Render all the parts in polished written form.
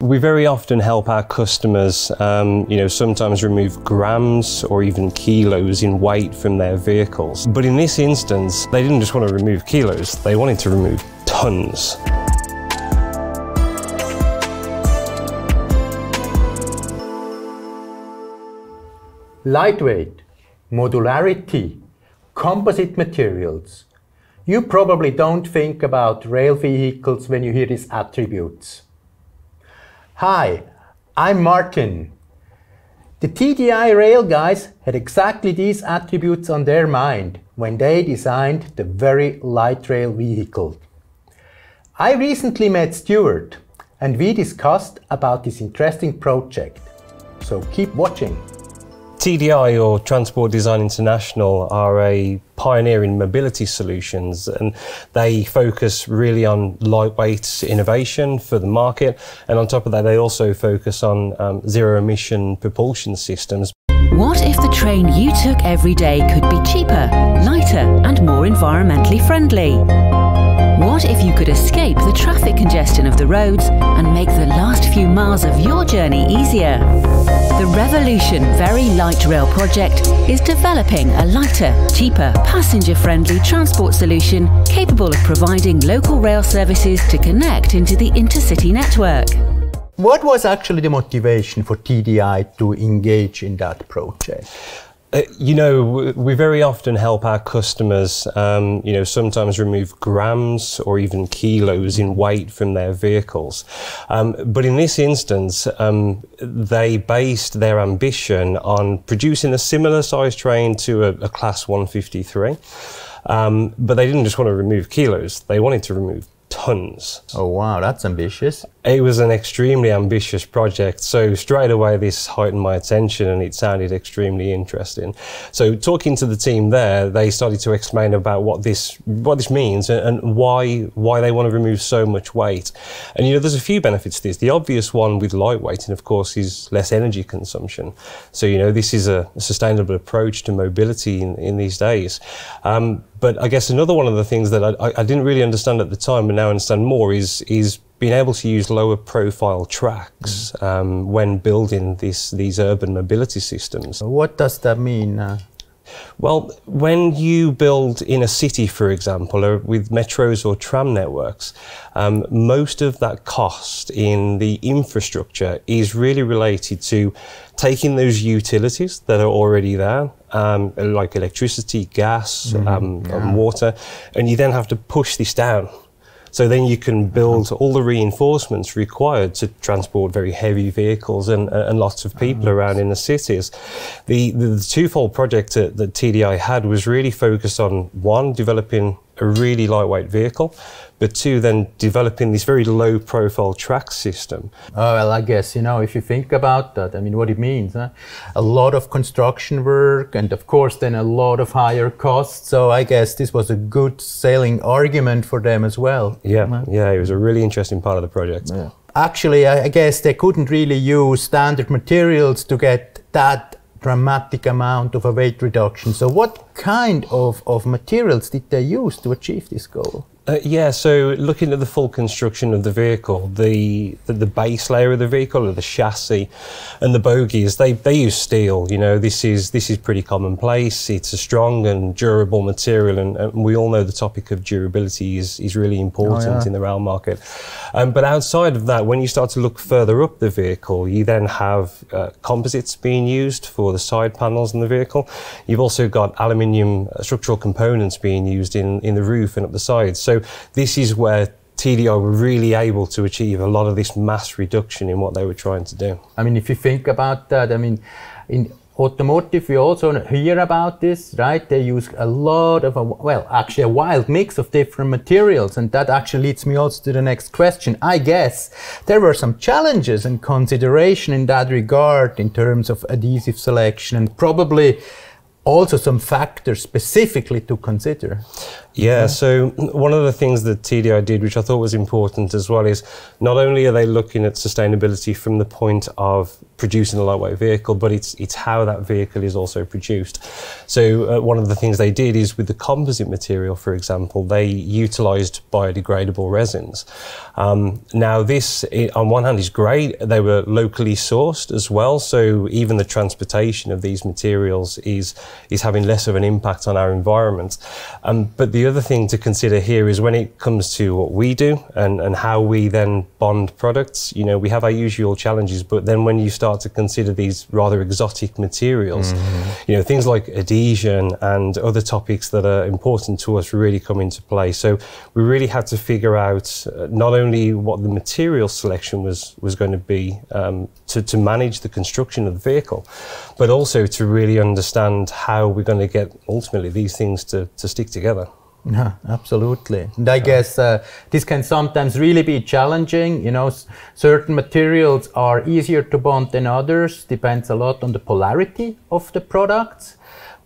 We very often help our customers, sometimes remove grams or even kilos in weight from their vehicles. But in this instance, they didn't just want to remove kilos, they wanted to remove tons. Lightweight, modularity, composite materials. You probably don't think about rail vehicles when you hear these attributes. Hi, I'm Martin. The TDI rail guys had exactly these attributes on their mind when they designed the very light rail vehicle. I recently met Stuart and we discussed about this interesting project. So keep watching. TDI, or Transport Design International, are a pioneer in mobility solutions, and they focus really on lightweight innovation for the market, and on top of that they also focus on zero emission propulsion systems. What if the train you took every day could be cheaper, lighter and more environmentally friendly? What if you could escape the traffic congestion of the roads and make the last few miles of your journey easier? The Revolution Very Light Rail project is developing a lighter, cheaper, passenger-friendly transport solution capable of providing local rail services to connect into the intercity network. What was actually the motivation for TDI to engage in that project? We very often help our customers, sometimes remove grams or even kilos in weight from their vehicles. But in this instance, they based their ambition on producing a similar size train to a Class 153. But they didn't just want to remove kilos, they wanted to remove tons. Oh wow, that's ambitious. It was an extremely ambitious project, so straight away this heightened my attention and it sounded extremely interesting. So talking to the team there, they started to explain about what this means and why they want to remove so much weight. And there's a few benefits to this. The obvious one with lightweighting, of course, is less energy consumption. So this is a sustainable approach to mobility in these days. But I guess another one of the things that I didn't really understand at the time but now understand more is being able to use lower profile tracks when building these urban mobility systems. What does that mean? Well, when you build in a city, for example, or with metros or tram networks, most of that cost in the infrastructure is really related to taking those utilities that are already there, like electricity, gas, and water, and you then have to push this down. So then you can build all the reinforcements required to transport very heavy vehicles and lots of people around in the cities. The twofold project that TDI had was really focused on, one, developing a really lightweight vehicle, but two, then developing this very low profile track system. Oh, well, I guess, if you think about that, what it means, a lot of construction work and of course then a lot of higher costs. So I guess this was a good selling argument for them as well. Yeah, it was a really interesting part of the project. Yeah. Actually, I guess they couldn't really use standard materials to get that dramatic amount of a weight reduction. So what kind of materials did they use to achieve this goal? So looking at the full construction of the vehicle, the base layer of the vehicle, or the chassis, and the bogies, they use steel. This is pretty commonplace. It's a strong and durable material, and we all know the topic of durability is really important in the rail market. But outside of that, when you start to look further up the vehicle, you then have composites being used for the side panels in the vehicle. You've also got aluminium structural components being used in the roof and up the sides. So this is where TDI were really able to achieve a lot of this mass reduction in what they were trying to do. If you think about that, in automotive we also hear about this, right? They use a lot of, actually a wild mix of different materials, and that actually leads me also to the next question. I guess there were some challenges and consideration in that regard in terms of adhesive selection, and probably also some factors specifically to consider. Yeah, so one of the things that TDI did, which I thought was important as well, is not only are they looking at sustainability from the point of producing a lightweight vehicle, but it's how that vehicle is also produced. So one of the things they did is with the composite material, for example, they utilised biodegradable resins. Now this, on one hand, is great. They were locally sourced as well, so even the transportation of these materials is having less of an impact on our environment. But the other thing to consider here is when it comes to what we do and how we then bond products, you know, we have our usual challenges, but then when you start to consider these rather exotic materials, you know, things like adhesion and other topics that are important to us really come into play. So we really had to figure out not only what the material selection was going to be to manage the construction of the vehicle, but also to really understand how we're going to get ultimately these things to stick together. Yeah, absolutely. And I guess this can sometimes really be challenging. You know, certain materials are easier to bond than others. Depends a lot on the polarity of the products.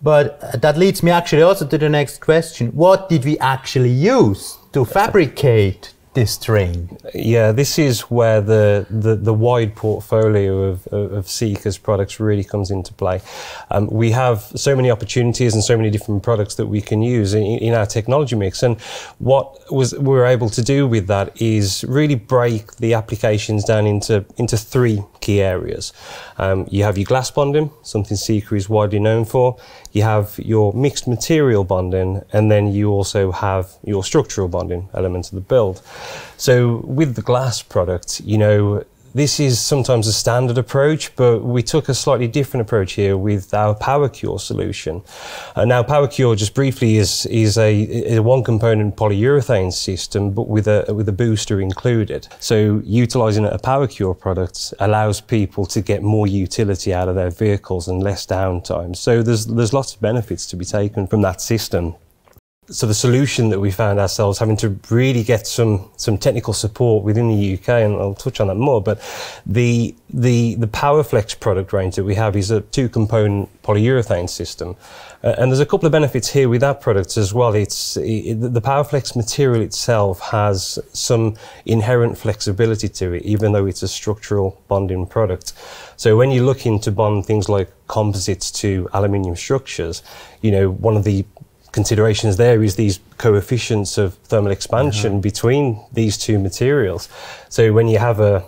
But that leads me actually also to the next question. What did we actually use to fabricate this train? Yeah, this is where the wide portfolio of Sika's products really comes into play. We have so many opportunities and so many different products that we can use in our technology mix, and what we're able to do with that is really break the applications down into three key areas. You have your glass bonding, something Sika is widely known for. You have your mixed material bonding, and then you also have your structural bonding element of the build. So with the glass product, you know, this is sometimes a standard approach, but we took a slightly different approach here with our PowerCure solution. Now PowerCure, just briefly, is a one-component polyurethane system, but with a booster included. So utilising a PowerCure product allows people to get more utility out of their vehicles and less downtime. So there's lots of benefits to be taken from that system. So the solution that we found ourselves having to really get some technical support within the UK, and I'll touch on that more, but the PowerFlex product range that we have is a two-component polyurethane system. And there's a couple of benefits here with that product as well. The PowerFlex material itself has some inherent flexibility to it, even though it's a structural bonding product. So when you're looking to bond things like composites to aluminium structures, you know, one of the considerations there is these coefficients of thermal expansion between these two materials. So when you have a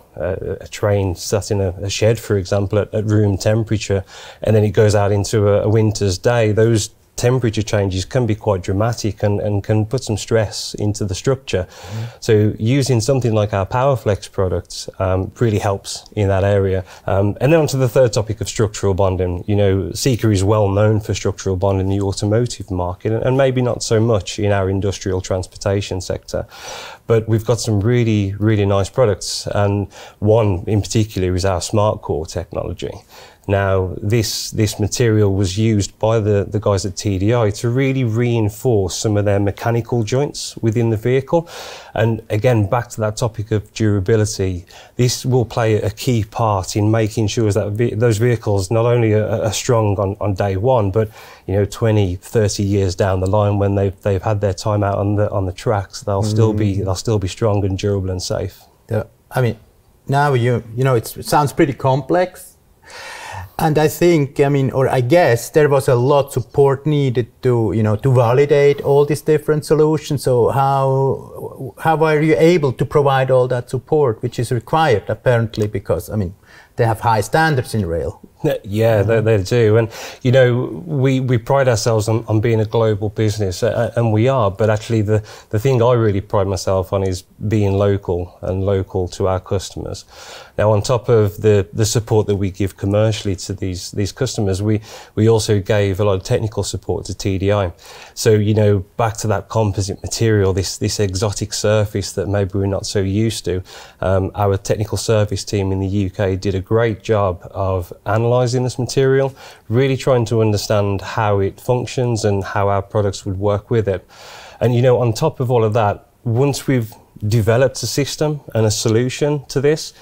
train sat in a shed, for example, at room temperature, and then it goes out into a winter's day, those temperature changes can be quite dramatic and can put some stress into the structure. So using something like our PowerFlex products really helps in that area. And then onto the third topic of structural bonding. You know, Sika is well known for structural bonding in the automotive market, and maybe not so much in our industrial transportation sector. But we've got some really, really nice products, and one in particular is our SmartCore technology. Now, this material was used by the guys at TDI to really reinforce some of their mechanical joints within the vehicle. And again, back to that topic of durability, this will play a key part in making sure that those vehicles not only are strong on day one, but, you know, 20, 30 years down the line when they've had their time out on the tracks, they'll still be strong and durable and safe. Yeah, I mean, now you know, it sounds pretty complex. And I think, I mean, or I guess there was a lot of support needed to, you know, to validate all these different solutions. So how are you able to provide all that support, which is required apparently, because, I mean, they have high standards in rail. Yeah, they do. And, you know, we pride ourselves on being a global business, and we are, but actually the thing I really pride myself on is being local and local to our customers. Now, on top of the support that we give commercially to these customers, we also gave a lot of technical support to TDI. So, you know, back to that composite material, this exotic surface that maybe we're not so used to, our technical service team in the UK did a great job of analysing this material, really trying to understand how it functions and how our products would work with it. And, you know, on top of all of that, once we've developed a system and a solution to this,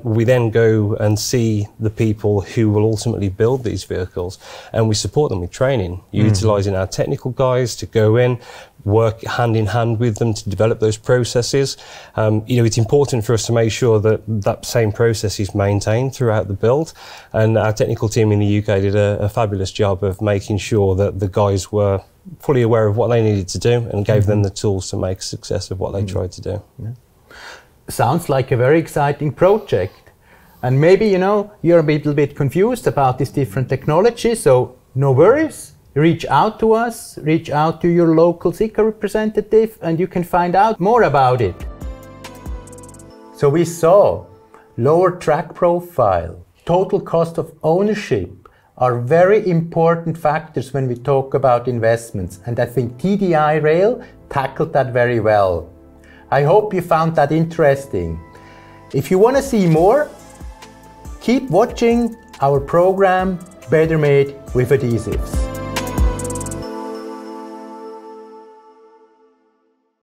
we then go and see the people who will ultimately build these vehicles, and we support them with training, utilising our technical guys to go in, work hand in hand with them to develop those processes. It's important for us to make sure that that same process is maintained throughout the build, and our technical team in the UK did a fabulous job of making sure that the guys were fully aware of what they needed to do and gave them the tools to make a success of what they tried to do. Yeah. Sounds like a very exciting project. And maybe, you're a little bit confused about these different technologies, so no worries. Reach out to us, reach out to your local Sika representative, and you can find out more about it. So we saw lower track profile, total cost of ownership are very important factors when we talk about investments, and I think TDI Rail tackled that very well. I hope you found that interesting. If you want to see more, keep watching our program Better Made with Adhesives.